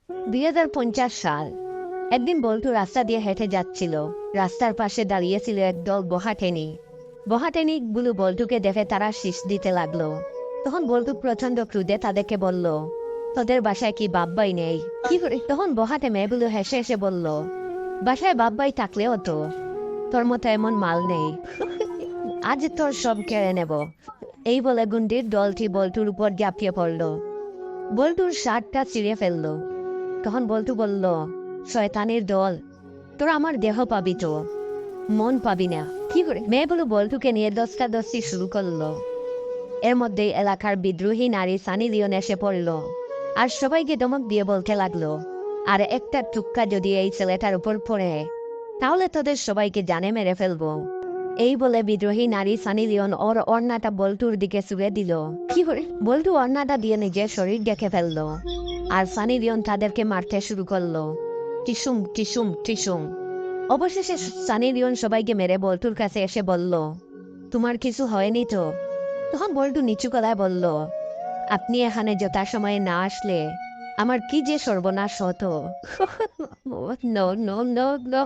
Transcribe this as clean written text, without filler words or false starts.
2050 সাল। একদিন বল্টু রাস্তা দিয়ে হেঁটে যাচ্ছিল। রাস্তার পাশে দাঁড়িয়েছিল একদল বহাটেনি। বহাটেনিগুলো বল্টুকে দেখে তারা শীষ দিতে লাগলো। তখন বল্টু প্রচন্ড ক্রোধে তাদেরকে বলল, তোদের বাসায় কি বাব্বাই নেই? কি করে? তখন বহাটে মেয়েগুলো হেসে হেসে বলল, বাসায় বাব্বাই থাকলেও তো তোর মতো এমন মাল নেই। আজ তোর সব কেড়ে নেব। এই বলে গুন্ডির দলটি বল্টুর উপর ঝাঁপিয়ে পড়ল। বল্টুর শার্টটা ছিঁড়ে ফেলল। তখন বল্টু বলল, শয়তানের দল, তোরা আমার দেহ পাবি তো, মন পাবি না। কি করে? মেয়েগুলো বল্টুকে নিয়ে দস্তাদস্তি শুরু করলো। এর মধ্যে এলাকার বিদ্রোহী নারী সানি লিওন এসে পড়ল আর সবাইকে ধমক দিয়ে বলতে লাগলো, আর একটা টুক্কা যদি এই ছেলেটার উপর পড়ে, তাহলে তোদের সবাইকে জানে মেরে ফেলবো। এই বলে বিদ্রোহী নারী সানি লিওন ওর ওড়নাটা বল্টুর দিকে ছুঁড়ে দিল। কি করে? বল্টু ওড়নাটা দিয়ে নিজের শরীর ঢেকে ফেললো আর সানি লিওন তাদেরকে মারতে শুরু করলো। টিসুম টিসুম টিসুম। অবশেষে সানি লিওন সবাইকে মেরে বল্টুর কাছে এসে বলল, তোমার কিছু হয়নি তো? তখন বল্টু নিচু গলায় বলল, আপনি এখানে যথাসময়ে না আসলে আমার কি যে সর্বনাশ হতো। No no no no.